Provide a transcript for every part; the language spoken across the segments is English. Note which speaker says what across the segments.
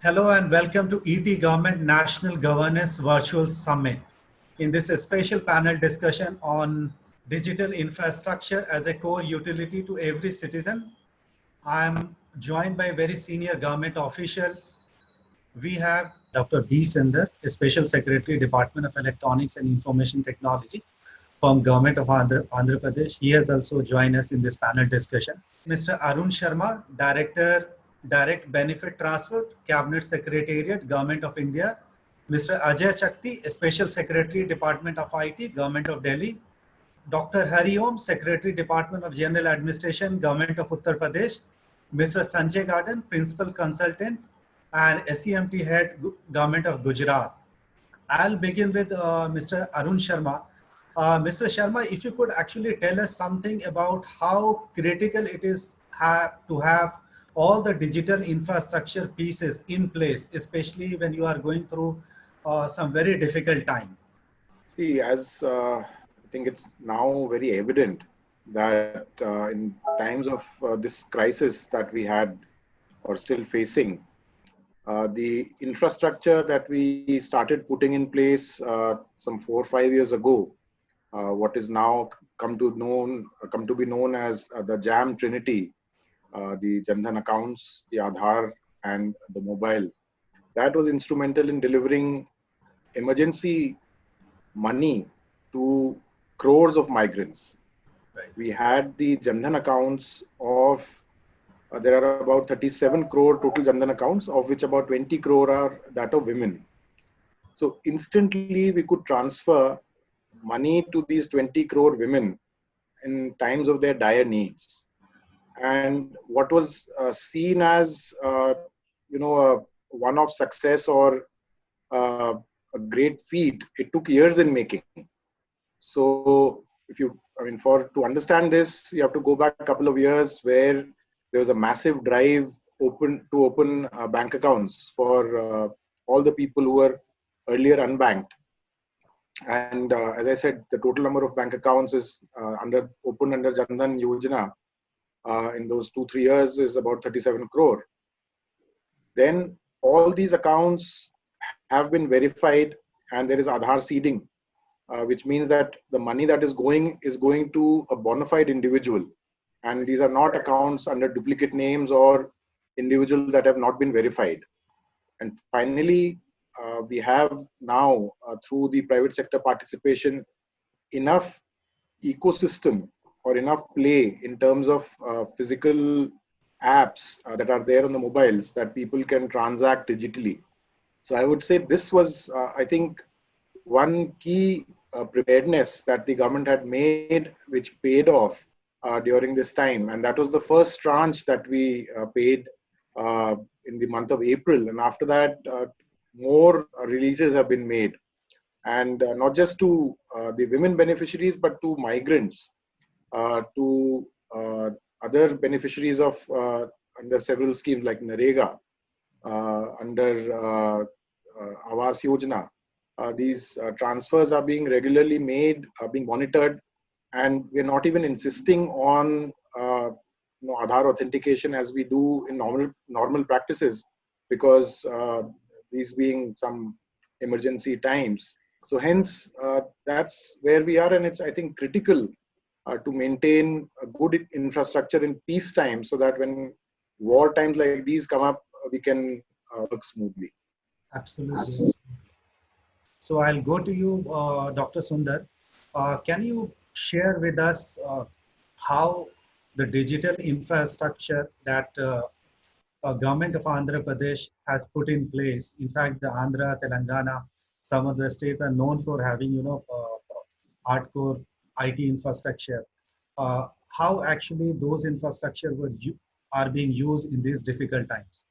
Speaker 1: Hello and welcome to ET Government National Governance Virtual Summit. In this special panel discussion on digital infrastructure as a core utility to every citizen, I am joined by very senior government officials. We have Dr. B. Sundar, Special Secretary, Department of Electronics and Information Technology from Government of Andhra Pradesh. He has also joined us in this panel discussion. Mr. Arun Sharma, Director, Direct Benefit Transfer, Cabinet Secretariat, Government of India. Mr. Ajay Chakti, Special Secretary, Department of IT, Government of Delhi. Dr. Hari Om, Secretary, Department of General Administration, Government of Uttar Pradesh. Mr. Sanjay Garden, Principal Consultant and SEMT Head, Government of Gujarat. I'll begin with Mr. Arun Sharma. Mr. Sharma, if you could actually tell us something about how critical it is to have all the digital infrastructure pieces in place, especially when you are going through some very difficult time.
Speaker 2: See, as I think it's now very evident that in times of this crisis that we had or still facing, the infrastructure that we started putting in place some 4 or 5 years ago, what is now come to be known as the JAM Trinity, the Jan Dhan accounts, the Aadhaar, and the mobile. That was instrumental in delivering emergency money to crores of migrants.
Speaker 1: Right.
Speaker 2: We had the Jan Dhan accounts of, there are about 37 crore total Jan Dhan accounts, of which about 20 crore are that of women. So instantly we could transfer money to these 20 crore women in times of their dire needs. And what was seen as, a one-off success or a great feat, it took years in making. So to understand this, you have to go back a couple of years where there was a massive drive to open bank accounts for all the people who were earlier unbanked. And as I said, the total number of bank accounts is opened under Jan Dhan Yojana in those 2-3 years is about 37 crore. Then all these accounts have been verified, and there is Aadhaar seeding, which means that the money that is going to a bona fide individual, and these are not accounts under duplicate names or individuals that have not been verified. And finally, we have now through the private sector participation enough ecosystem or enough play in terms of physical apps that are there on the mobiles that people can transact digitally. So I would say this was, I think, one key preparedness that the government had made, which paid off during this time. And that was the first tranche that we paid in the month of April. And after that, more releases have been made. And not just to the women beneficiaries, but to migrants, to other beneficiaries of under several schemes like NREGA, under Awas Yojana. These transfers are being regularly made, are being monitored, and we're not even insisting on Aadhaar authentication as we do in normal practices, because these being some emergency times. So hence, that's where we are, and it's, I think, critical to maintain a good infrastructure in peacetime, so that when war times like these come up, we can work smoothly.
Speaker 1: Absolutely. So I'll go to you, Dr. Sundar. Can you share with us how the digital infrastructure that government of Andhra Pradesh has put in place? In fact, the Andhra, Telangana, some of the states are known for having, hardcore IT infrastructure. How actually those infrastructure are being used in these difficult times?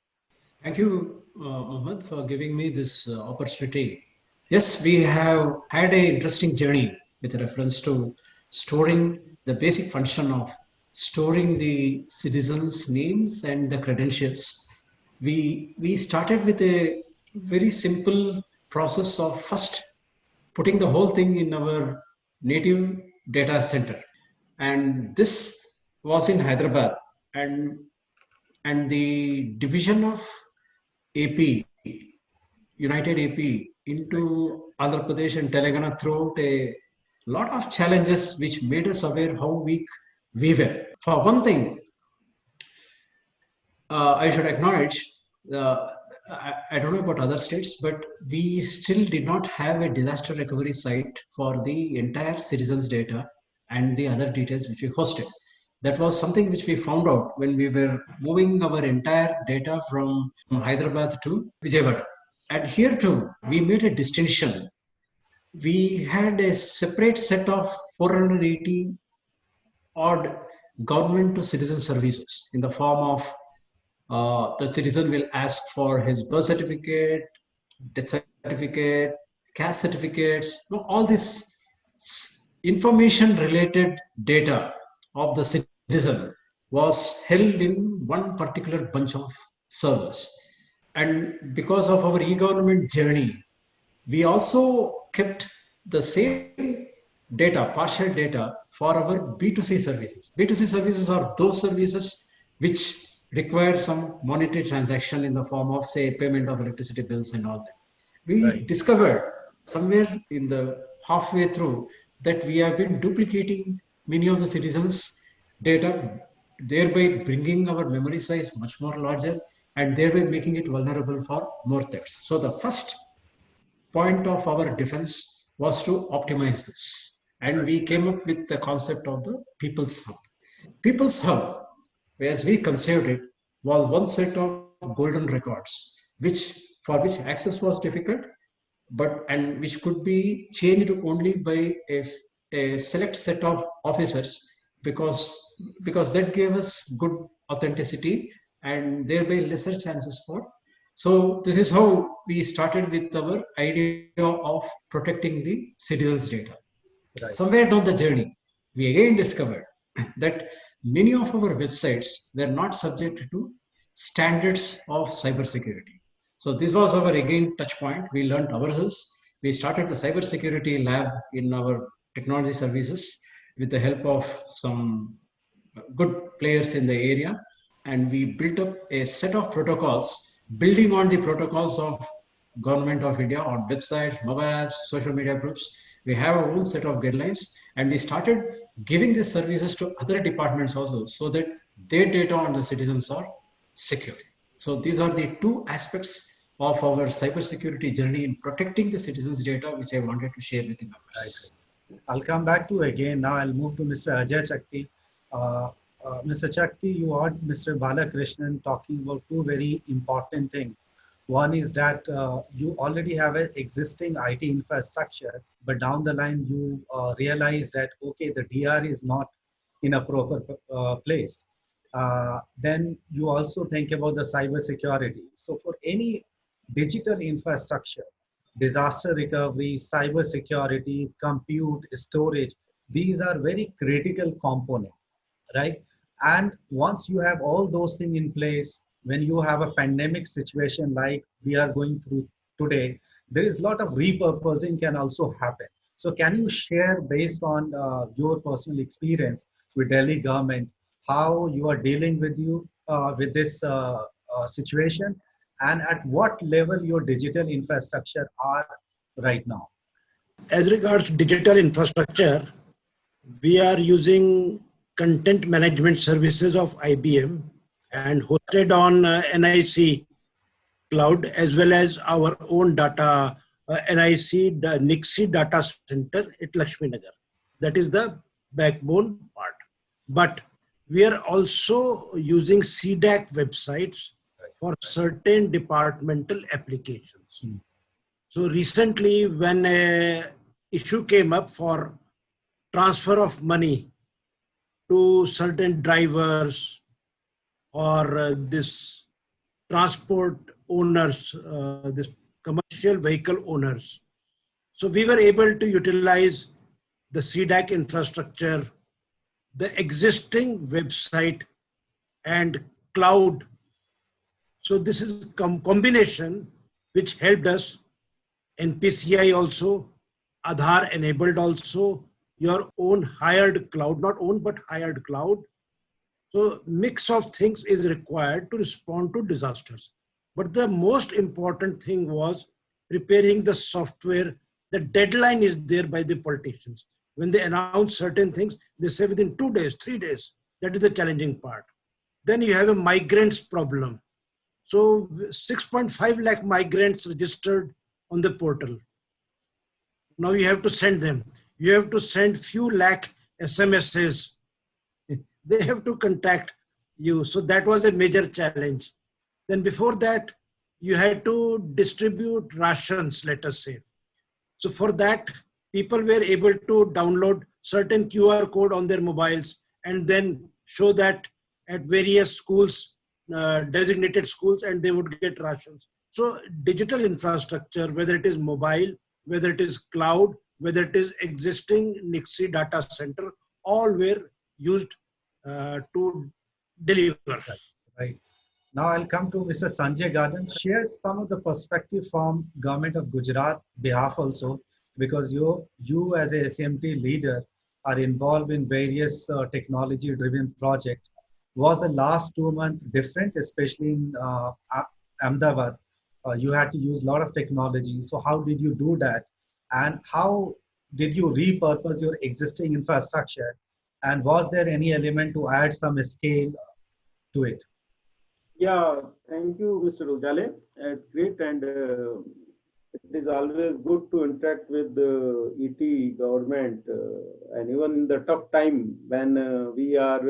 Speaker 3: Thank you, Mohammed, for giving me this opportunity. Yes, we have had an interesting journey with reference to storing the basic function of storing the citizens' names and the credentials. We started with a very simple process of first putting the whole thing in our native data center. And this was in Hyderabad. And the division of AP, United AP into Andhra Pradesh and Telangana throughout a lot of challenges which made us aware how weak we were. For one thing, I should acknowledge, I don't know about other states, but we still did not have a disaster recovery site for the entire citizens' data and the other details which we hosted. That was something which we found out when we were moving our entire data from Hyderabad to Vijayawada. And here too, we made a distinction. We had a separate set of 480 odd government to citizen services in the form of the citizen will ask for his birth certificate, death certificate, caste certificates, all this information related data of the citizen was held in one particular bunch of servers. And because of our e-government journey, we also kept the same data, partial data for our B2C services. B2C services are those services which require some monetary transaction in the form of, say, payment of electricity bills and all that. We discovered somewhere in the halfway through that we have been duplicating many of the citizens' data, thereby bringing our memory size much more larger and thereby making it vulnerable for more thefts. So the first point of our defense was to optimize this. And we came up with the concept of the People's Hub. People's Hub, as we conceived it, was one set of golden records, for which access was difficult, and which could be changed only by a select set of officers, because that gave us good authenticity and thereby lesser chances for. So this is how we started with our idea of protecting the citizens' data. Right. Somewhere down the journey, we again discovered that many of our websites were not subject to standards of cybersecurity. So this was our again touch point. We learned ourselves. We started the cybersecurity lab in our technology services with the help of some good players in the area. And we built up a set of protocols, building on the protocols of Government of India on websites, mobile apps, social media groups. We have our own set of guidelines, and we started giving these services to other departments also, so that their data on the citizens are secure. So these are the two aspects of our cybersecurity journey in protecting the citizens' data, which I wanted to share with the members.
Speaker 1: Right. I'll come back to again. Now I'll move to Mr. Ajay Chakti. Mr. Chakti, you heard Mr. Balakrishnan talking about two very important things. One is that you already have an existing IT infrastructure, but down the line you realize that, okay, the DR is not in a proper place. Then you also think about the cyber security. So for any digital infrastructure, disaster recovery, cyber security, compute, storage, these are very critical components, right? And once you have all those things in place, when you have a pandemic situation like we are going through today, there is a lot of repurposing can also happen. So can you share, based on your personal experience with Delhi government, how you are dealing with this situation, and at what level your digital infrastructure are right now?
Speaker 4: As regards digital infrastructure, we are using content management services of IBM and hosted on NIC cloud, as well as our own data, NIC, NIXI data center at Lakshminagar. That is the backbone part. But we are also using CDAC websites for certain departmental applications. So recently, when an issue came up for transfer of money to certain drivers or this transport owners, this commercial vehicle owners. So we were able to utilize the CDAC infrastructure, the existing website and cloud. So this is combination which helped us. NPCI also, Aadhaar enabled also, your own hired cloud, not own but hired cloud. So mix of things is required to respond to disasters. But the most important thing was preparing the software. The deadline is there by the politicians. When they announce certain things, they say within 2 days, 3 days. That is the challenging part. Then you have a migrants problem. So 6.5 lakh migrants registered on the portal. Now you have to send them. You have to send few lakh SMSs. They have to contact you. So that was a major challenge. Then before that, you had to distribute rations, let us say. So for that, people were able to download certain QR code on their mobiles and then show that at various schools, designated schools, and they would get rations. So digital infrastructure, whether it is mobile, whether it is cloud, whether it is existing NIXI data center, all were used to deliver.
Speaker 1: Right. Now I'll come to Mr. Sanjay Gardens. Share some of the perspective from Government of Gujarat behalf also, because you as a SMT leader are involved in various technology-driven projects. Was the last 2 months different, especially in Ahmedabad? You had to use a lot of technology. So how did you do that? And how did you repurpose your existing infrastructure? And was there any element to add some scale to it?
Speaker 5: Yeah, thank you, Mr. Ujale. It's great, and it is always good to interact with the ET government, and even in the tough time when we are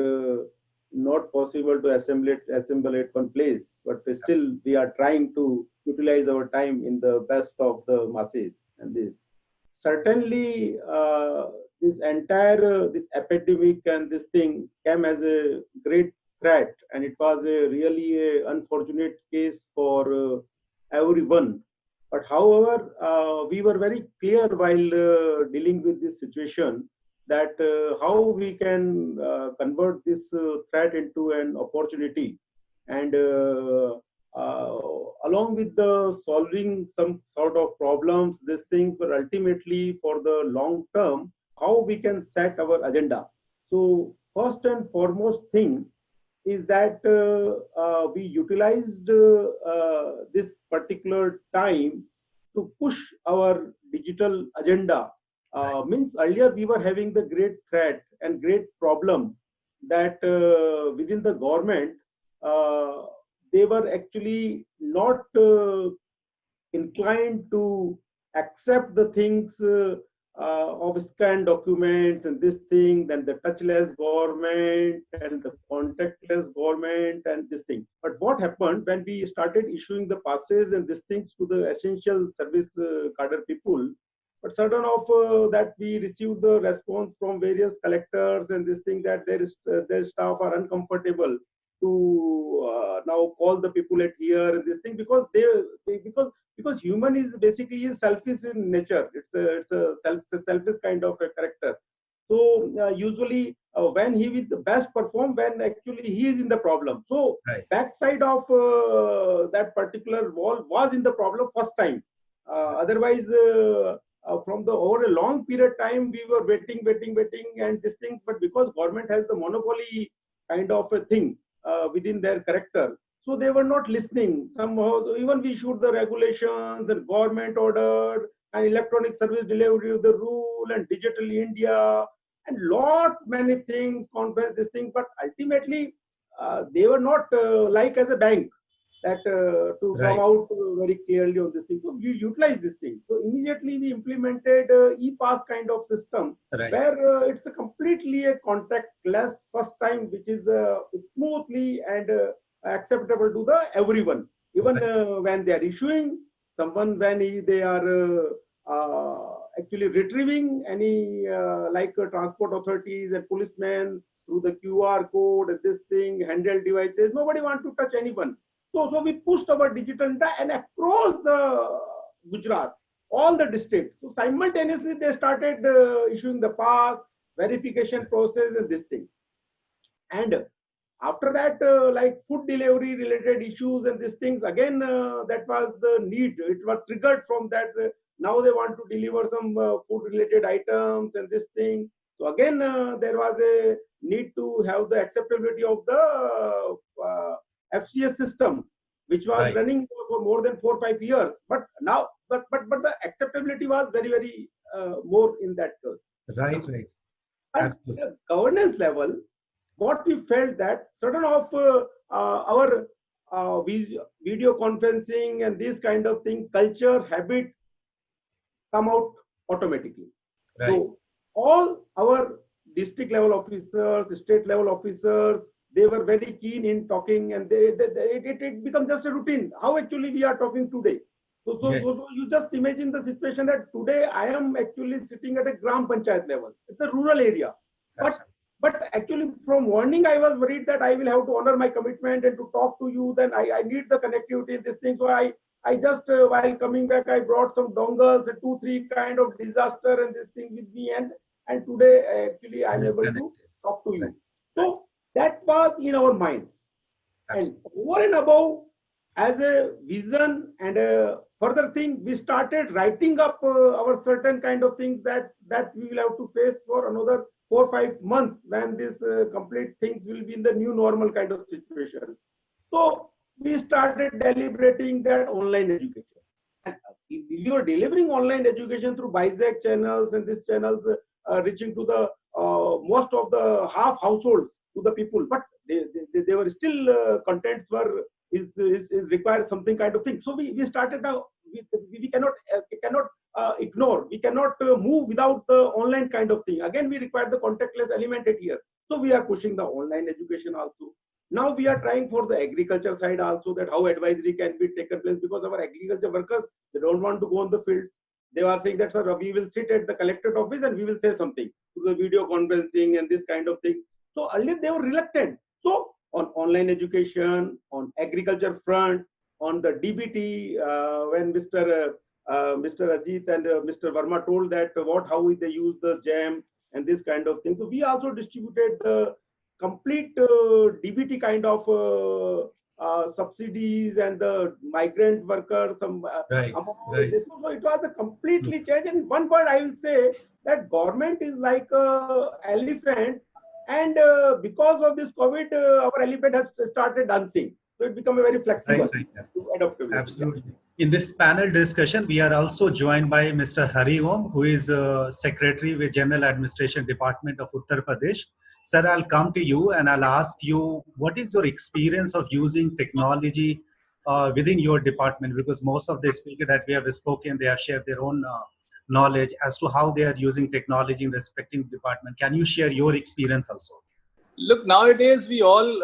Speaker 5: not possible to assemble at one place, but still we are trying to utilize our time in the best of the masses. And this certainly this entire this epidemic and this thing came as a great threat, and it was a really a unfortunate case for everyone. But however, we were very clear while dealing with this situation that how we can convert this threat into an opportunity, and along with the solving some sort of problems, these things were ultimately for the long term, how we can set our agenda. So first and foremost thing is that we utilized this particular time to push our digital agenda. Means earlier we were having the great threat and great problem that within the government they were actually not inclined to accept the things of scanned documents and this thing, then the touchless government and the contactless government and this thing. But what happened when we started issuing the passes and these things to the essential service cadre people, but certain of that we received the response from various collectors and this thing that their staff are uncomfortable to now call the people at here and this thing, because because human is basically selfish in nature. It's a selfish kind of a character. So usually when he will the best perform when actually he is in the problem. So backside of that particular wall was in the problem first time. Otherwise from the over a long period time we were waiting and this thing, but because government has the monopoly kind of a thing within their character, so they were not listening. Somehow even we issued the regulations and government order and electronic service delivery of the rule and digital India and lot many things, conference this thing, but ultimately they were not like as a bank that to come out very clearly on this thing. So you utilize this thing. So immediately we implemented e-pass kind of system where it's a completely a contactless first time, which is smoothly and acceptable to the everyone. Even when they are issuing, someone when they are actually retrieving any transport authorities and policemen through the QR code and this thing, handheld devices, nobody want to touch anyone. So we pushed our digital data and across the Gujarat, all the districts. So simultaneously they started issuing the pass, verification process and this thing. And after that, like food delivery related issues and these things, again, that was the need. It was triggered from that. Now they want to deliver some food related items and this thing. So again, there was a need to have the acceptability of the FCS system, which was running for more than 4 or 5 years. But now, but the acceptability was very, very more in that case.
Speaker 1: Right.
Speaker 5: And
Speaker 1: Absolutely.
Speaker 5: at governance level, what we felt that certain of our video conferencing and this kind of thing, culture, habit come out automatically.
Speaker 1: Right.
Speaker 5: So all our district level officers, state level officers, they were very keen in talking, and it becomes just a routine. How actually we are talking today.
Speaker 1: Yes.
Speaker 5: So you just imagine the situation that today I am actually sitting at a Gram Panchayat level. It's a rural area. But actually from morning I was worried that I will have to honor my commitment and to talk to you. Then I need the connectivity in this thing. So I just while coming back, I brought some dongles, 2-3 kind of disaster and this thing with me. And today actually I'm able to talk to you. So that was in our mind.
Speaker 1: Absolutely.
Speaker 5: And over and above, as a vision and a further thing, we started writing up our certain kind of things that we will have to face for another 4 or 5 months when this complete things will be in the new normal kind of situation. So we started deliberating that online education. And we were delivering online education through BISAC channels, and these channels reaching to the most of the half households to the people, but they were still contents were is required something kind of thing. So we started now. We cannot ignore. We cannot move without the online kind of thing. Again, we require the contactless element at here. So we are pushing the online education also. Now we are trying for the agriculture side also, that how advisory can be taken place, because our agriculture workers, they don't want to go on the fields. They are saying that, sir, we will sit at the collectorate office and we will say something through the video conferencing and this kind of thing. So earlier they were reluctant. So on online education, on agriculture front, on the DBT, when Mr. Ajit and Mr. Verma told that how they use the GEM and this kind of thing. So we also distributed the complete DBT kind of subsidies and the migrant workers.
Speaker 1: Right.
Speaker 5: So it was a completely change. And one point I will say that government is like an elephant, and because of this COVID, our elephant has started dancing. So it become a very flexible, adaptable.
Speaker 1: Absolutely. In this panel discussion, we are also joined by Mr. Hari Om, who is Secretary with General Administration Department of Uttar Pradesh. Sir, I'll come to you and I'll ask you, what is your experience of using technology within your department? Because most of the speakers that we have spoken, they have shared their own knowledge as to how they are using technology in respective department. Can you share your experience also?
Speaker 6: Look, nowadays we all,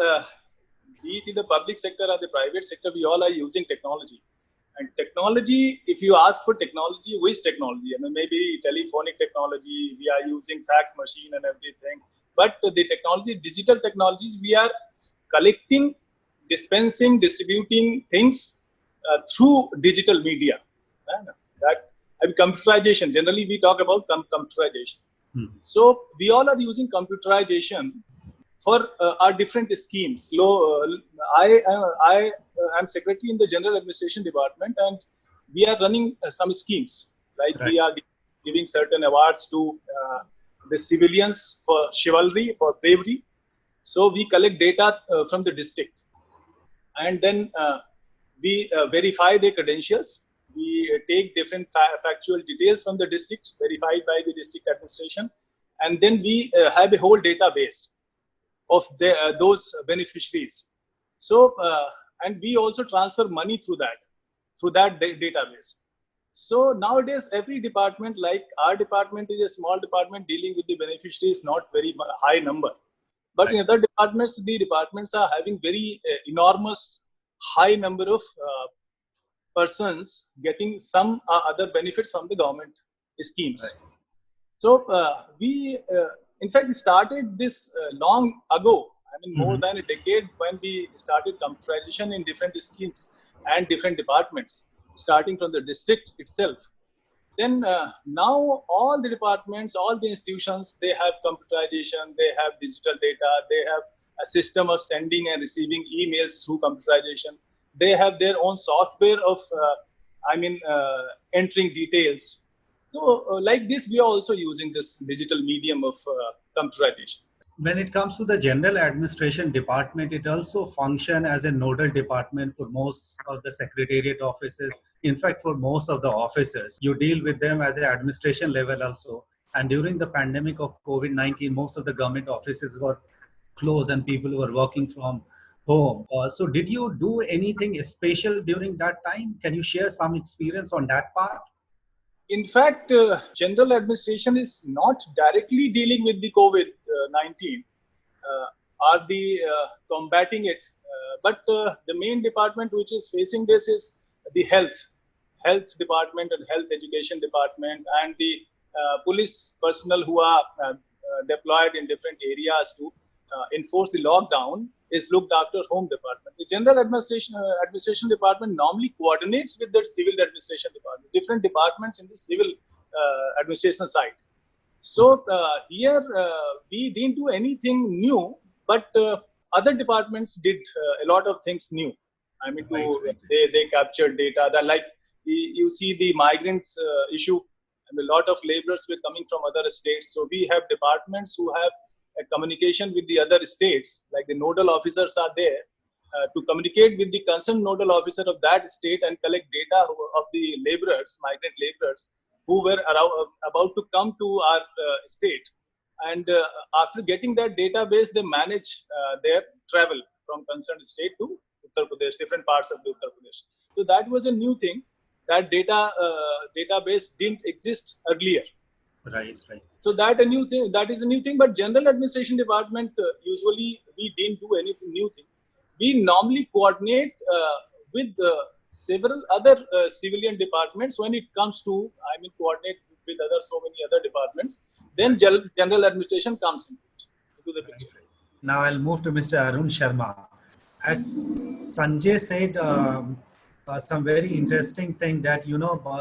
Speaker 6: be it in the public sector or the private sector, we all are using technology. And technology, if you ask for technology, which technology? I mean, maybe telephonic technology, we are using fax machine and everything. But the technology, digital technologies, we are collecting, dispensing, distributing things through digital media. Computerization, generally we talk about computerization. So we all are using computerization for our different schemes. I am secretary in the General Administration Department, and we are running some schemes. Like we are giving certain awards to the civilians for chivalry, for bravery. So we collect data from the district, and then we verify their credentials. We take different factual details from the district, verified by the district administration, and then we have a whole database of those beneficiaries. So, and we also transfer money through that database. So nowadays, every department, like our department is a small department dealing with the beneficiaries, not very high number. But in other departments, the departments are having very enormous high number of persons getting some other benefits from the government schemes. So we, in fact, started this long ago. I mean, more than a decade, when we started computerization in different schemes and different departments, starting from the district itself. Then now all the departments, all the institutions, they have computerization, they have digital data, they have a system of sending and receiving emails through computerization. They have their own software of, entering details. So like this, we are also using this digital medium of computerization.
Speaker 1: when it comes to the general administration department, it also function as a nodal department for most of the secretariat offices. In fact, for most of the officers, you deal with them as an administration level also. And during the pandemic of COVID-19, most of the government offices were closed and people were working from home. So did you do anything special during that time? Can you share some experience on that part?
Speaker 6: In fact, general administration is not directly dealing with the COVID-19 or the combating it, but the main department which is facing this is the health department and health education department, and the police personnel who are deployed in different areas to enforce the lockdown is looked after home department. The general administration department normally coordinates with the civil administration department, different departments in the civil administration side. So here we didn't do anything new, but other departments did a lot of things new. I mean, they captured data. That, like you see the migrants issue, and a lot of laborers were coming from other states. So we have departments who have a communication with the other states, like the nodal officers are there to communicate with the concerned nodal officer of that state and collect data of the laborers, migrant laborers, who were about to come to our state. And after getting that database, they manage their travel from concerned state to Uttar Pradesh, different parts of the Uttar Pradesh. So that was a new thing. That database didn't exist earlier.
Speaker 1: Right.
Speaker 6: So that is a new thing. But general administration department, usually we didn't do anything new thing. We normally coordinate with several other civilian departments when it comes to, coordinate with so many other departments. Then general administration comes into the picture.
Speaker 1: Now I'll move to Mr. Arun Sharma. As Sanjay said, some very interesting thing that,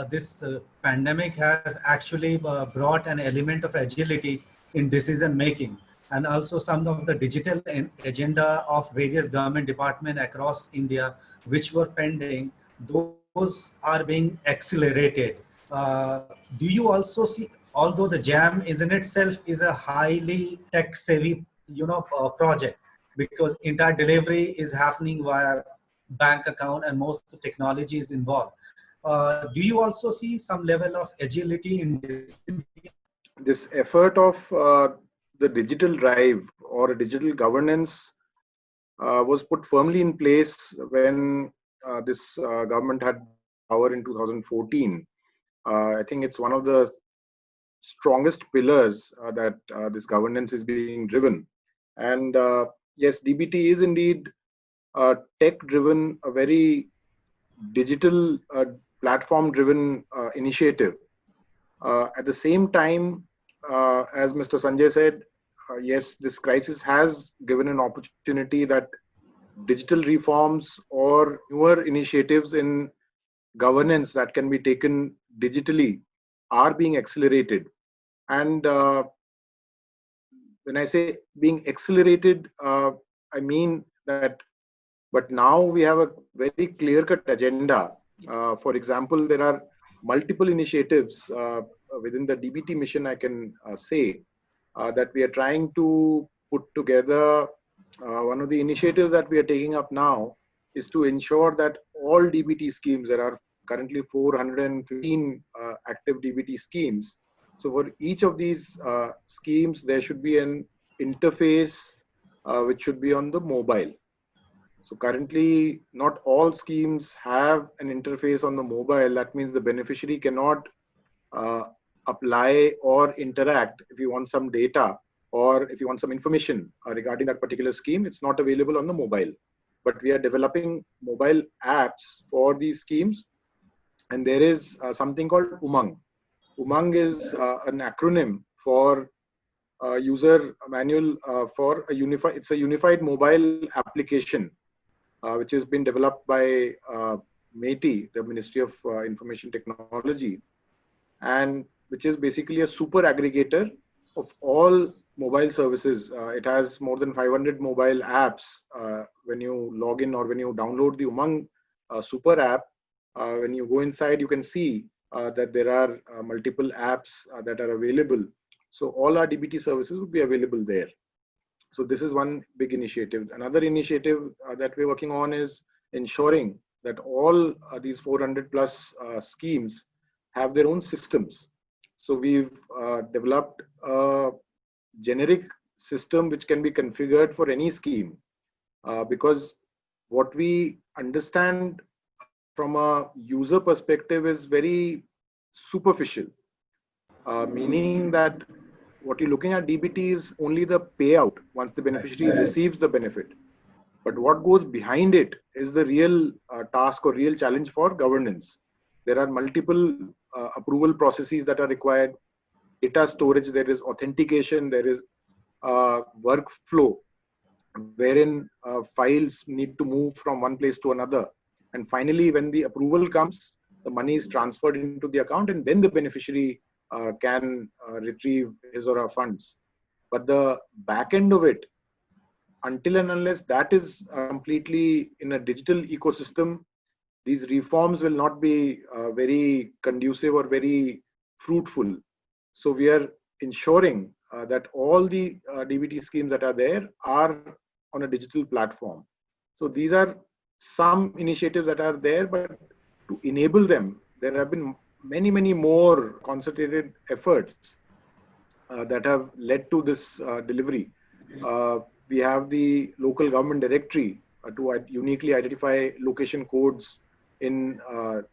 Speaker 1: this pandemic has actually brought an element of agility in decision making, and also some of the digital agenda of various government departments across India, which were pending, those are being accelerated. Do you also see, although the JAM is in itself is a highly tech savvy, project, because entire delivery is happening via bank account and most technology is involved. Do you also see some level of agility in
Speaker 2: this effort of the digital drive or digital governance was put firmly in place when this government had power in 2014. I think it's one of the strongest pillars that this governance is being driven. And yes, DBT is indeed tech-driven, a very digital platform-driven initiative. At the same time, as Mr. Sanjay said, yes, this crisis has given an opportunity that digital reforms or newer initiatives in governance that can be taken digitally are being accelerated. And when I say being accelerated, I mean that, but now we have a very clear-cut agenda. For example, there are multiple initiatives within the DBT mission, I can say, that we are trying to put together. One of the initiatives that we are taking up now is to ensure that all DBT schemes, there are currently 415 active DBT schemes. So for each of these schemes, there should be an interface which should be on the mobile. So currently, not all schemes have an interface on the mobile. That means the beneficiary cannot apply or interact if you want some data or if you want some information regarding that particular scheme. It's not available on the mobile. But we are developing mobile apps for these schemes. And there is something called Umang. Umang is an acronym for user manual for a unified. It's a unified mobile application, which has been developed by MeitY, the Ministry of Information Technology, and which is basically a super aggregator of all mobile services. It has more than 500 mobile apps. When you log in or when you download the Umang super app, when you go inside, you can see that there are multiple apps that are available. So all our DBT services would be available there. So this is one big initiative. Another initiative that we're working on is ensuring that all these 400 plus schemes have their own systems. So we've developed a generic system which can be configured for any scheme, because what we understand from a user perspective is very superficial, meaning that what you're looking at DBT is only the payout once the beneficiary receives the benefit. But what goes behind it is the real task or real challenge for governance. There are multiple approval processes that are required, data storage, there is authentication, there is workflow wherein files need to move from one place to another. And finally, when the approval comes, the money is transferred into the account and then the beneficiary can retrieve his or her funds. But the back end of it, until and unless that is completely in a digital ecosystem, these reforms will not be very conducive or very fruitful. So we are ensuring that all the DBT schemes that are there are on a digital platform. So these are some initiatives that are there, but to enable them, there have been many more concentrated efforts that have led to this delivery. We have the local government directory to uniquely identify location codes in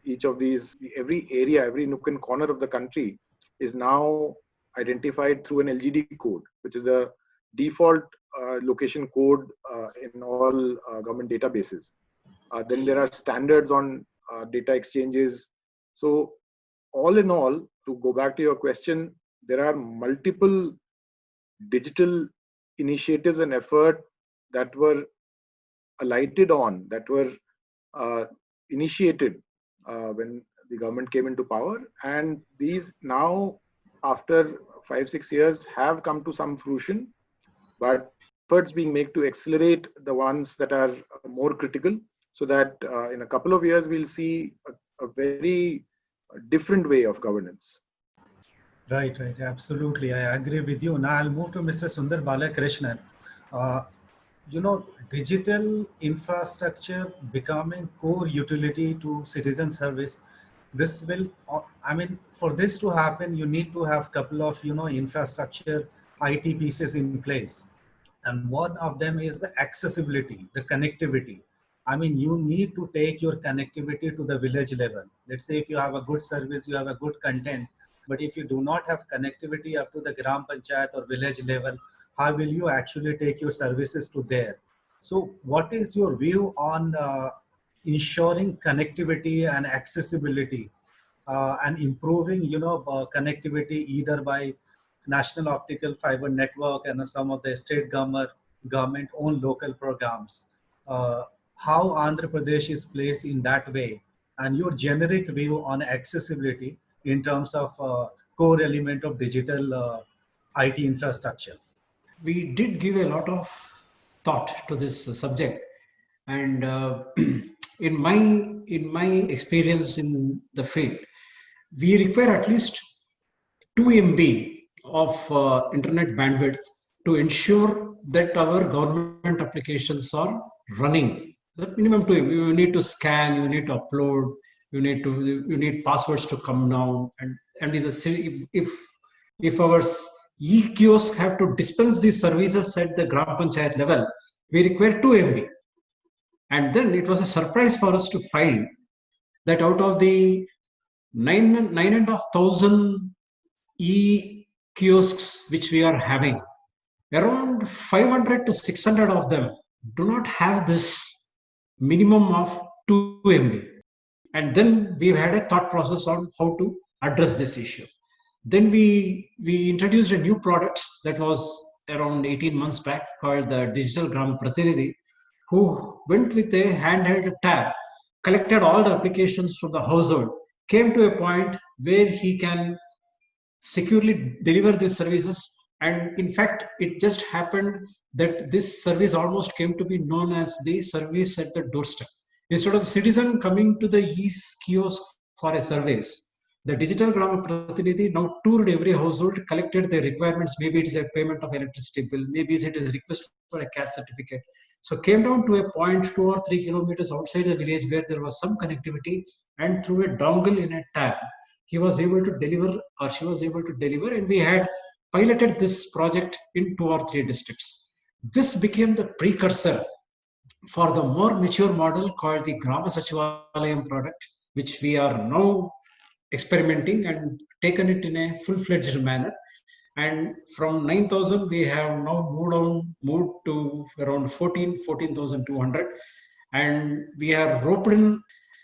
Speaker 2: each of these. Every area, every nook and corner of the country is now identified through an LGD code, which is the default location code in all government databases. Then there are standards on data exchanges. So all in all, to go back to your question, there are multiple digital initiatives and effort that were alighted on, that were initiated when the government came into power. And these now, after 5-6 years, have come to some fruition, but efforts being made to accelerate the ones that are more critical, so that in a couple of years, we'll see a very different way of governance.
Speaker 1: Right. Absolutely. I agree with you. Now I'll move to Mr. Sundar Balakrishnan. Digital infrastructure becoming core utility to citizen service. This will, for this to happen, you need to have a couple of, infrastructure IT pieces in place. And one of them is the accessibility, the connectivity. You need to take your connectivity to the village level. Let's say if you have a good service, you have a good content, but if you do not have connectivity up to the Gram Panchayat or village level, how will you actually take your services to there? So what is your view on ensuring connectivity and accessibility and improving, connectivity either by National Optical Fiber Network and some of the state government-owned local programs? How Andhra Pradesh is placed in that way, and your generic view on accessibility in terms of core element of digital IT infrastructure.
Speaker 3: We did give a lot of thought to this subject, and in my experience in the field, we require at least 2 MB of internet bandwidth to ensure that our government applications are running. The minimum 2 MB. You need to scan, you need to upload, you need passwords to come down, and if our e-kiosk have to dispense these services at the Gram Panchayat level, we require 2 MB. And then it was a surprise for us to find that out of the 9,500 e-kiosks which we are having, around 500 to 600 of them do not have this minimum of 2 MB. And then we've had a thought process on how to address this issue. Then we introduced a new product that was around 18 months back called the Digital Gram Pratinidhi, who went with a handheld tab, collected all the applications from the household, came to a point where he can securely deliver these services. And in fact, it just happened that this service almost came to be known as the service at the doorstep. Instead of the citizen coming to the e-kiosk for a service, The digital Grama Pratinidhi now toured every household, collected their requirements. Maybe it is a payment of electricity bill, maybe it is a request for a caste certificate. So came down to a point 2 or 3 kilometers outside the village where there was some connectivity, and through a dongle in a tab, he was able to deliver, or she was able to deliver, and we had piloted this project in 2 or 3 districts. This became the precursor for the more mature model called the Grama Sachivalayam product, which we are now experimenting and taken it in a full-fledged manner. And from 9,000, we have now moved to around 14,200. And we are roped in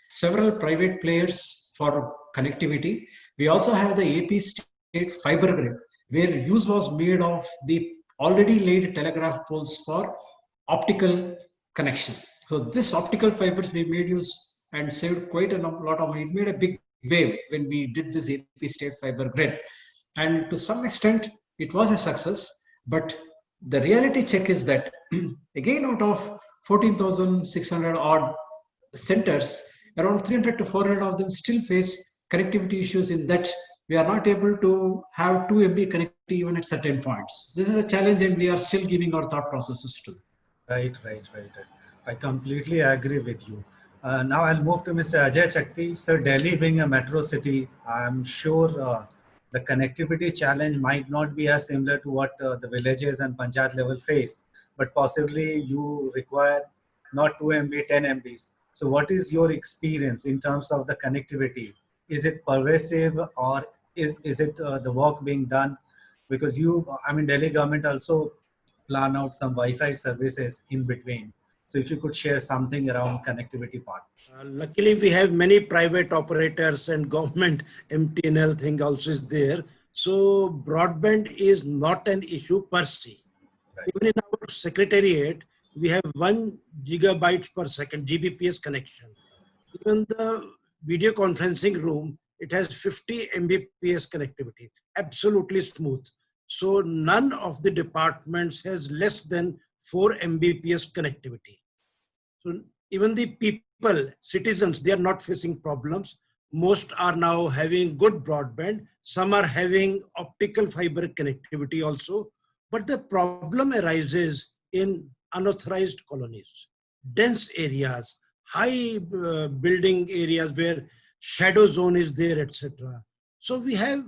Speaker 3: several private players for connectivity. We also have the AP State Fiber Grid, where use was made of the already laid telegraph poles for optical connection. So this optical fibers we made use and saved quite a lot of money. It made a big wave when we did this AP State Fiber Grid. And to some extent, it was a success. But the reality check is that again, out of 14,600 odd centers, around 300 to 400 of them still face connectivity issues in that we are not able to have 2 MB connectivity even at certain points. This is a challenge, and we are still giving our thought processes to them.
Speaker 1: Right. I completely agree with you. Now I'll move to Mr. Ajay Chakti. Sir, Delhi being a metro city, I'm sure the connectivity challenge might not be as similar to what the villages and panchayat level face, but possibly you require not 2 MB, 10 MBs. So what is your experience in terms of the connectivity? Is it pervasive, or is it the work being done? Because Delhi government also plan out some Wi-Fi services in between. So if you could share something around connectivity part.
Speaker 4: Luckily, we have many private operators, and government MTNL thing also is there. So broadband is not an issue per se. Right. Even in our secretariat, we have 1 gigabyte per second GBPS connection. Even the video conferencing room, it has 50 Mbps connectivity, absolutely smooth. So none of the departments has less than 4 Mbps connectivity. So even the people, citizens, they are not facing problems. Most are now having good broadband. Some are having optical fiber connectivity also. But the problem arises in unauthorized colonies, dense areas, high building areas where shadow zone is there, etc. So we have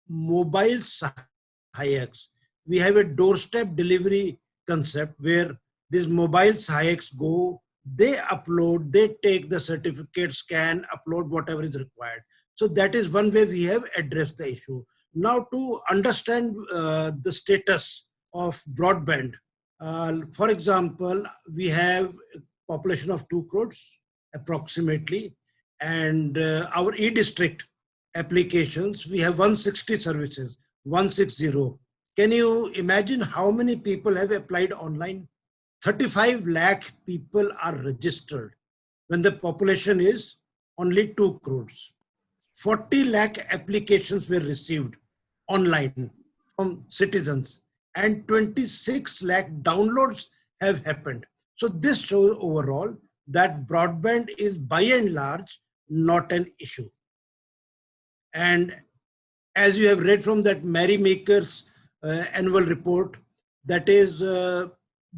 Speaker 4: mobile Sahayaks. We have a doorstep delivery concept where these mobile Sahayaks go, they upload, they take the certificate, scan, upload whatever is required. So that is one way we have addressed the issue. Now to understand the status of broadband, for example, we have a population of 2 crores approximately, and our e-district applications, we have 160 services, 160. Can you imagine how many people have applied online? 35 lakh people are registered when the population is only 2 crores. 40 lakh applications were received online from citizens, and 26 lakh downloads have happened. So this shows overall that broadband is by and large not an issue. And as you have read from that Merrymakers annual report, that is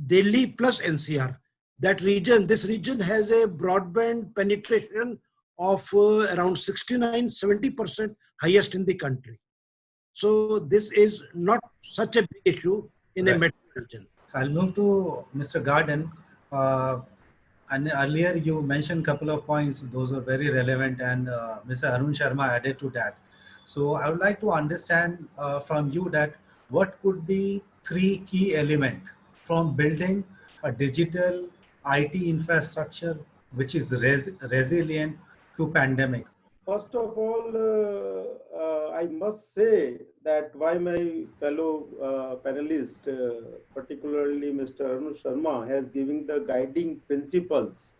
Speaker 4: Delhi plus NCR, that region, this region has a broadband penetration of around 69-70%, highest in the country. So this is not such a big issue in a metro region.
Speaker 1: I'll move to Mr. Garden. And earlier you mentioned a couple of points, those are very relevant, and Mr. Arun Sharma added to that. So I would like to understand from you that what could be 3 key elements from building a digital IT infrastructure which is resilient to pandemic.
Speaker 5: First of all, I must say that why my fellow panelist, particularly Mr. Arun Sharma, has given the guiding principles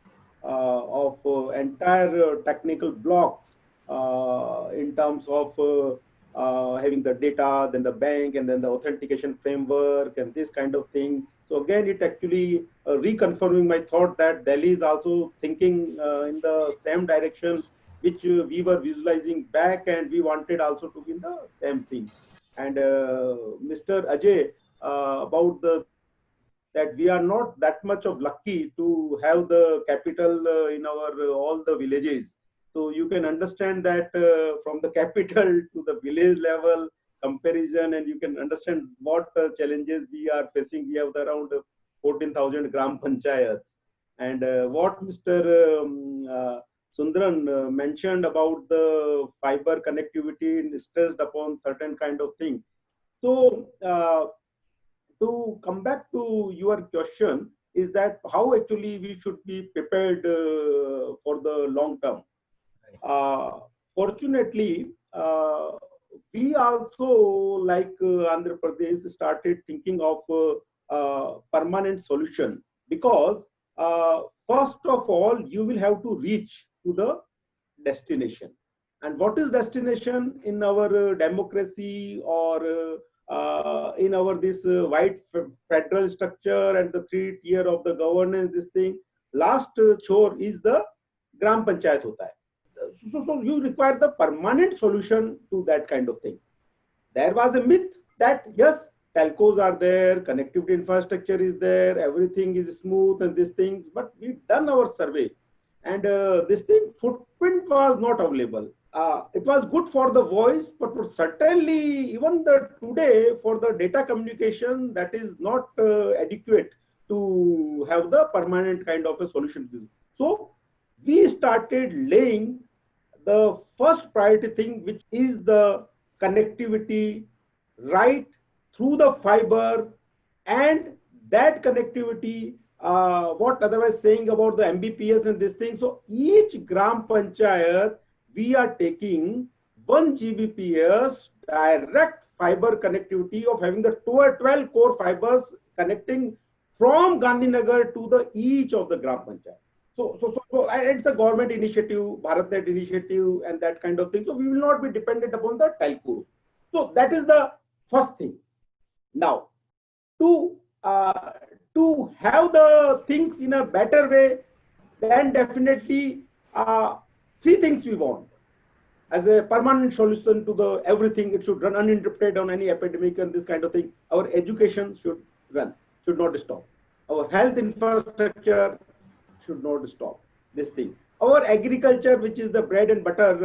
Speaker 5: of entire technical blocks in terms of having the data, then the bank, and then the authentication framework, and this kind of thing. So again, it actually reconfirming my thought that Delhi is also thinking in the same direction which we were visualizing back, and we wanted also to win the same thing. And Mr. Ajay, about that we are not that much of lucky to have the capital in our all the villages. So you can understand that from the capital to the village level comparison, and you can understand what challenges we are facing. We have around 14,000 gram panchayats. And what Mr. Sundran mentioned about the fiber connectivity and stressed upon certain kind of thing. So to come back to your question is that how actually we should be prepared for the long term. Fortunately, we also, like Andhra Pradesh, started thinking of permanent solution, because first of all, you will have to reach to the destination. And what is destination in our democracy, or in our this white federal structure and the 3-tier of the governance, this thing, last chore is the gram panchayat hota hai. So you require the permanent solution to that kind of thing. There was a myth that yes, telcos are there, connectivity infrastructure is there, everything is smooth and these things, but we've done our survey, and this thing footprint was not available. It was good for the voice, but certainly even today for the data communication, that is not adequate to have the permanent kind of a solution. So we started laying the first priority thing, which is the connectivity right through the fiber, and that connectivity, what otherwise saying about the Mbps and this thing. So each gram panchayat, we are taking 1 Gbps direct fiber connectivity of having the 12 core fibers connecting from Gandhinagar to the each of the gram panchayat. So it's a government initiative, BharatNet initiative, and that kind of thing. So we will not be dependent upon the telcos. So that is the first thing. Now, to have the things in a better way, then definitely 3 things we want. As a permanent solution to the everything, it should run uninterrupted on any epidemic and this kind of thing. Our education should run, should not stop. Our health infrastructure should not stop, this thing. Our agriculture, which is the bread and butter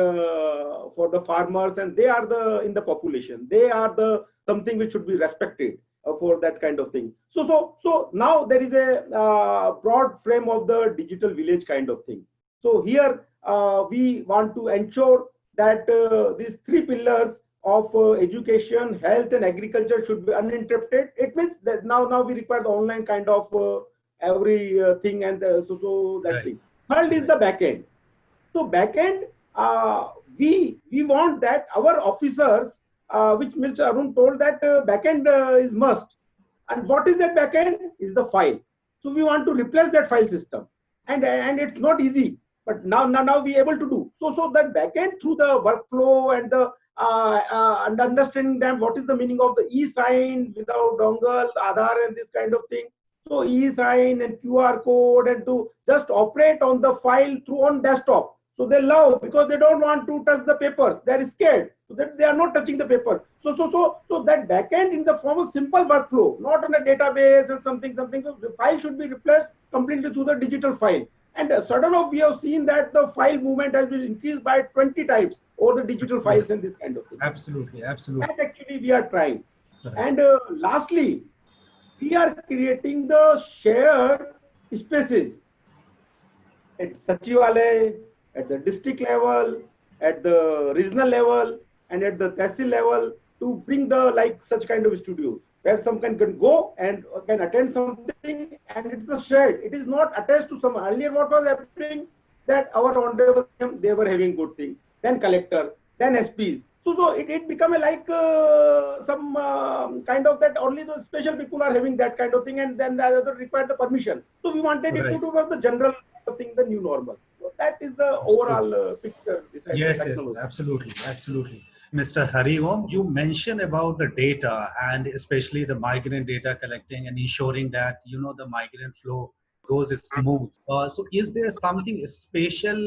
Speaker 5: for the farmers, and they are in the population. They are the something which should be respected for that kind of thing. So now there is a broad frame of the digital village kind of thing. So here we want to ensure that these 3 pillars of education, health, and agriculture should be uninterrupted. It means that now we require the online kind of everything, and so that thing. Third is the back end. So back end, we want that our officers, which Mr. Arun told that back end is must. And what is that back end? Is the file. So we want to replace that file system, and it's not easy. But now we are able to do. So that back end through the workflow and the and understanding them, what is the meaning of the e-sign without dongle, Aadhaar, and this kind of thing. So e-sign and QR code, and to just operate on the file through on desktop. So they love, because they don't want to touch the papers. They are scared, so that they are not touching the paper. So that backend in the form of simple workflow, not on a database and something. So the file should be replaced completely through the digital file. And suddenly we have seen that the file movement has been increased by 20 times over the digital files and this kind of thing.
Speaker 1: Absolutely.
Speaker 5: That actually we are trying.
Speaker 1: Correct.
Speaker 5: And lastly, we are creating the shared spaces at Sachivalaya, at the district level, at the regional level, and at the tehsil level, to bring the such kind of studios where some can go and can attend something, and it's a shared. It is not attached to some. Earlier what was happening, that our honorable, they were having good thing, then collectors, then SPs. So it become some kind of that only the special people are having that kind of thing, and then the other require the permission. So we wanted it to have the general thing, the new normal. So that is the overall picture.
Speaker 1: Yes, absolutely. Mr. Hari Om, you mentioned about the data, and especially the migrant data collecting and ensuring that the migrant flow goes smooth. So is there something special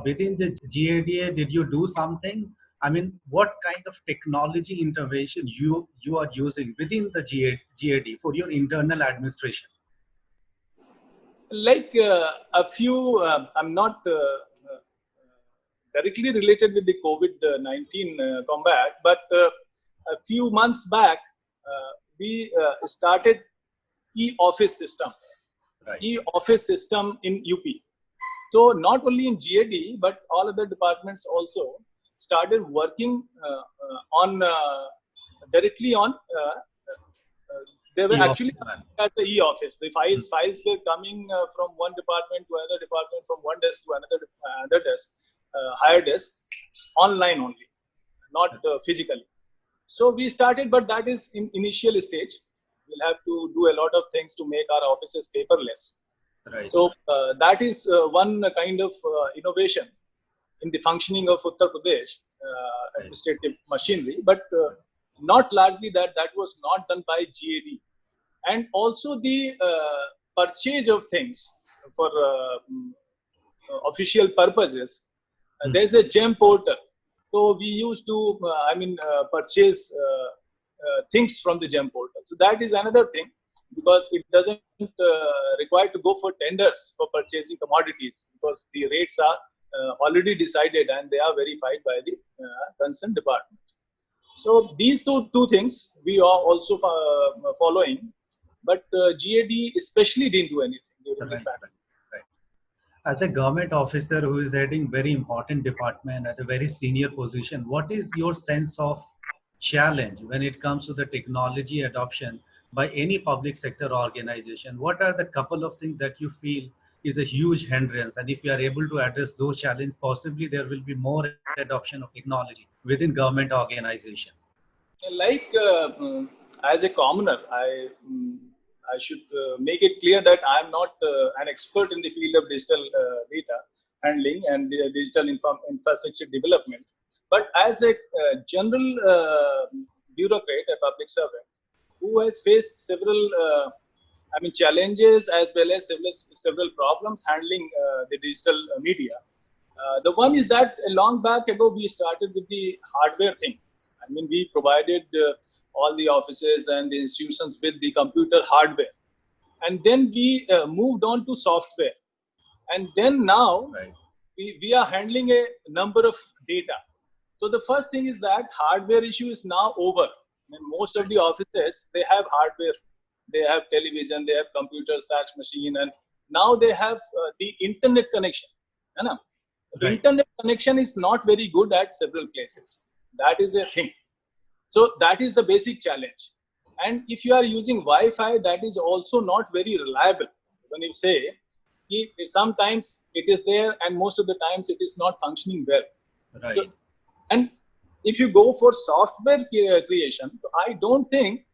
Speaker 1: within the GADA? Did you do something? I mean, what kind of technology intervention you are using within the GAD for your internal administration?
Speaker 6: Like a few, I'm not directly related with the COVID-19 combat, but a few months back, we started e-office system,
Speaker 1: Right.
Speaker 6: e-office system in UP. So not only in GAD, but all other departments also started working on directly on. They were actually at the e-office. The files were coming from one department to another department, from one desk to another desk, higher desk, online only, not physically. So we started, but that is in initial stage. We'll have to do a lot of things to make our offices paperless.
Speaker 1: Right.
Speaker 6: So that is one kind of innovation in the functioning of Uttar Pradesh administrative machinery, but not largely that was not done by GAD. And also the purchase of things for official purposes. There's a GEM portal. So we used to, purchase things from the GEM portal. So that is another thing, because it doesn't require to go for tenders for purchasing commodities, because the rates are already decided and they are verified by the concerned department. So these two things we are also following, but GAD especially didn't do anything during this pandemic.
Speaker 1: As a government officer who is heading very important department at a very senior position, what is your sense of challenge when it comes to the technology adoption by any public sector organization? What are the couple of things that you feel is a huge hindrance? And if you are able to address those challenges, possibly there will be more adoption of technology within government organization.
Speaker 6: Like as a commoner, I should make it clear that I am not an expert in the field of digital data handling and digital infrastructure development. But as a general bureaucrat, a public servant, who has faced several challenges as well as several problems handling the digital media. The one is that a long back ago, we started with the hardware thing. I mean, we provided all the offices and the institutions with the computer hardware. And then we moved on to software. And then now we are handling a number of data. So the first thing is that hardware issue is now over. And most of the offices, they have hardware. They have television, they have computers, fax machine, and now they have the internet connection. The internet connection is not very good at several places. That is a thing. So that is the basic challenge. And if you are using Wi-Fi, that is also not very reliable. When you say, sometimes it is there and most of the times it is not functioning well.
Speaker 1: Right.
Speaker 6: So, and if you go for software creation, I don't think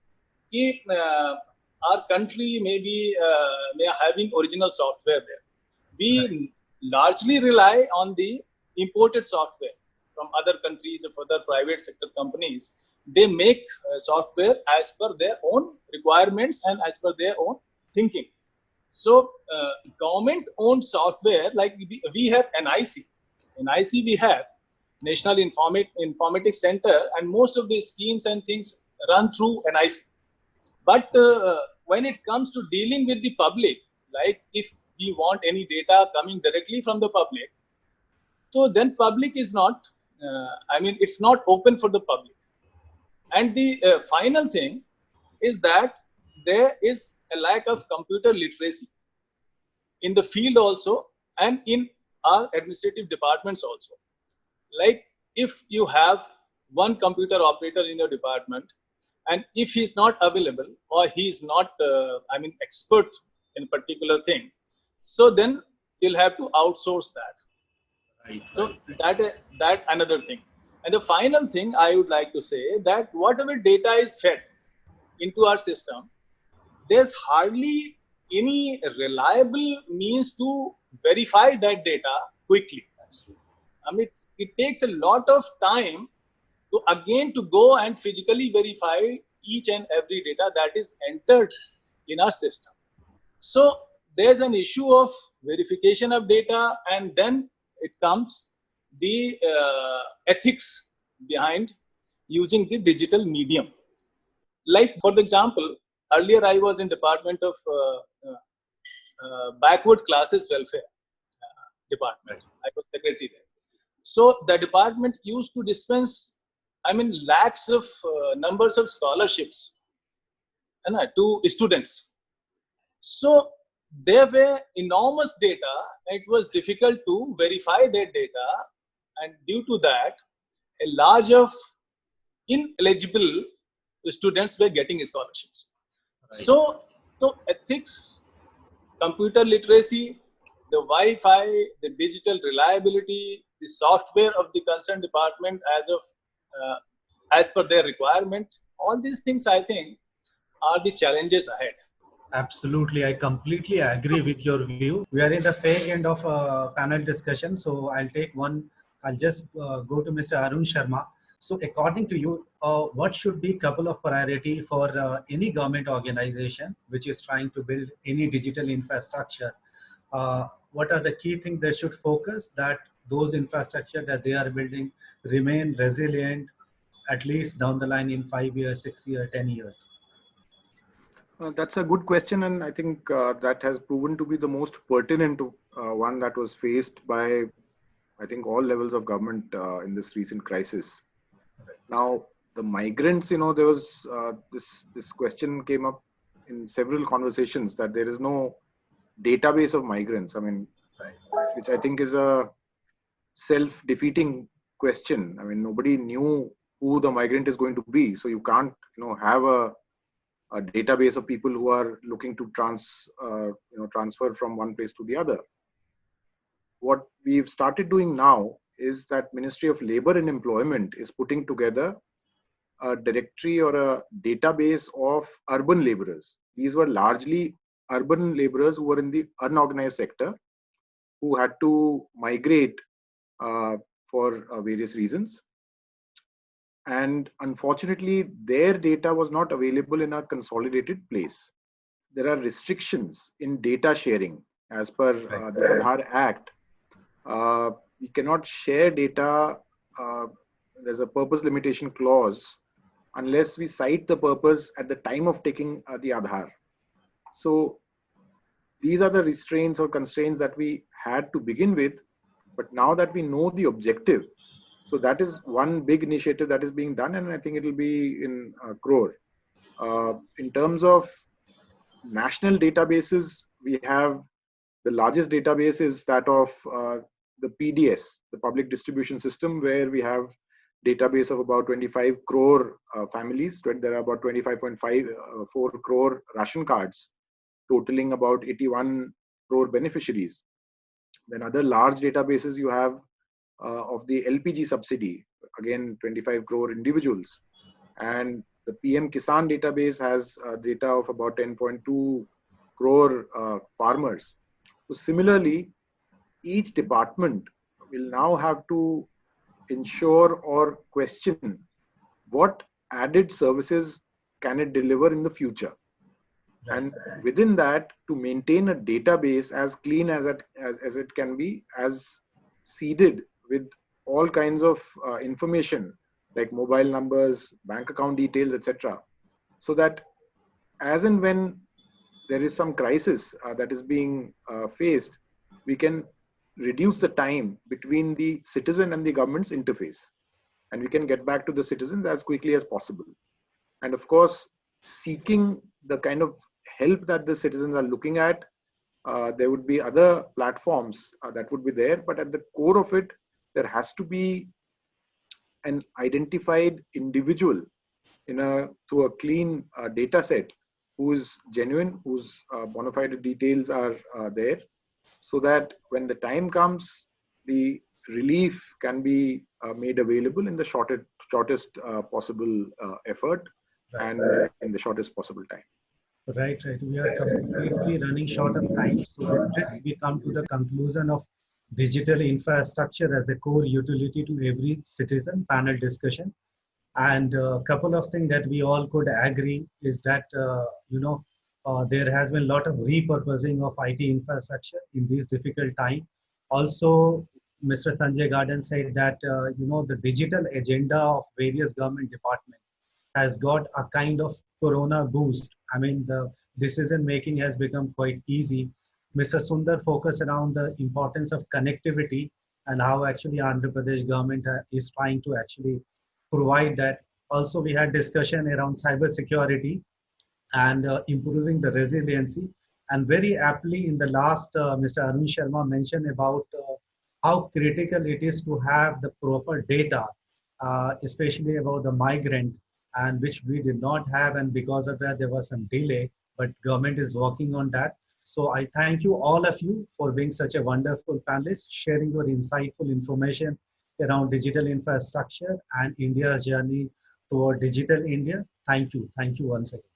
Speaker 6: our country may are having original software there. We largely rely on the imported software from other countries or other private sector companies. They make software as per their own requirements and as per their own thinking. So government-owned software, like we have NIC. NIC we have National Informatics Center, and most of the schemes and things run through NIC. But when it comes to dealing with the public, like if we want any data coming directly from the public, so then public is not, it's not open for the public. And the final thing is that there is a lack of computer literacy in the field also and in our administrative departments also. Like if you have one computer operator in your department, and if he's not available or he's not, expert in a particular thing, so then you'll have to outsource that. So that another thing. And the final thing I would like to say that whatever data is fed into our system, there's hardly any reliable means to verify that data quickly. It takes a lot of time to go and physically verify each and every data that is entered in our system. So there's an issue of verification of data, and then it comes the ethics behind using the digital medium. Like, for example, earlier I was in Department of Backward Classes Welfare Department. I was secretary there. So the department used to dispense, lakhs of numbers of scholarships to students. So there were enormous data. It was difficult to verify that data, and due to that, a large of ineligible students were getting scholarships. Right. So ethics, computer literacy, the Wi-Fi, the digital reliability, the software of the concerned department as per their requirement, all these things I think are the challenges ahead.
Speaker 1: Absolutely, I completely agree with your view. We are in the fag end of a panel discussion, so I'll take one. I'll just go to Mr. Arun Sharma. So according to you, what should be a couple of priority for any government organization which is trying to build any digital infrastructure? What are the key things they should focus that those infrastructure that they are building remain resilient at least down the line in 5 years, 6 years, 10 years?
Speaker 2: That's a good question, and I think that has proven to be the most pertinent one that was faced by, I think, all levels of government in this recent crisis. Now, the migrants, there was this question came up in several conversations that there is no database of migrants. Which I think is a self-defeating question. Nobody knew who the migrant is going to be, so you can't, have a database of people who are looking to transfer from one place to the other. What we've started doing now is that Ministry of Labor and Employment is putting together a directory or a database of urban laborers. These were largely urban laborers who were in the unorganized sector, who had to migrate for various reasons. And unfortunately, their data was not available in a consolidated place. There are restrictions in data sharing as per the Aadhaar Act. We cannot share data. There's a purpose limitation clause unless we cite the purpose at the time of taking the Aadhaar. So these are the restraints or constraints that we had to begin with. But now that we know the objective, so that is one big initiative that is being done, and I think it will be in Crore. In terms of national databases, we have the largest database is that of the PDS, the Public Distribution System, where we have database of about 25 crore families. There are about 25.4 crore ration cards, totaling about 81 crore beneficiaries. Then other large databases you have of the LPG subsidy, again 25 crore individuals, and the PM Kisan database has data of about 10.2 crore farmers. So similarly, each department will now have to ensure or question what added services can it deliver in the future, and within that, to maintain a database as clean as it can be, as seeded with all kinds of information like mobile numbers, bank account details, etc. So that as and when there is some crisis that is being faced, we can reduce the time between the citizen and the government's interface, and we can get back to the citizens as quickly as possible. And of course, seeking the kind of help that the citizens are looking at, there would be other platforms that would be there, but at the core of it, there has to be an identified individual through a clean data set who is genuine, whose bona fide details are there, so that when the time comes, the relief can be made available in the shortest possible effort and in the shortest possible time.
Speaker 1: Right. We are completely running short of time. So with this, we come to the conclusion of digital infrastructure as a core utility to every citizen panel discussion. And a couple of things that we all could agree is that, There has been a lot of repurposing of IT infrastructure in these difficult times. Also, Mr. Sanjay Garden said that the digital agenda of various government departments has got a kind of corona boost. I mean, the decision making has become quite easy. Mr. Sundar focused around the importance of connectivity and how actually Andhra Pradesh government is trying to actually provide that. Also, we had discussion around cyber security and improving the resiliency. And very aptly in the last, Mr. Arun Sharma mentioned about how critical it is to have the proper data, especially about the migrant, and which we did not have, and because of that there was some delay, but government is working on that. So I thank you, all of you, for being such a wonderful panelist, sharing your insightful information around digital infrastructure and India's journey toward digital India. Thank you once again.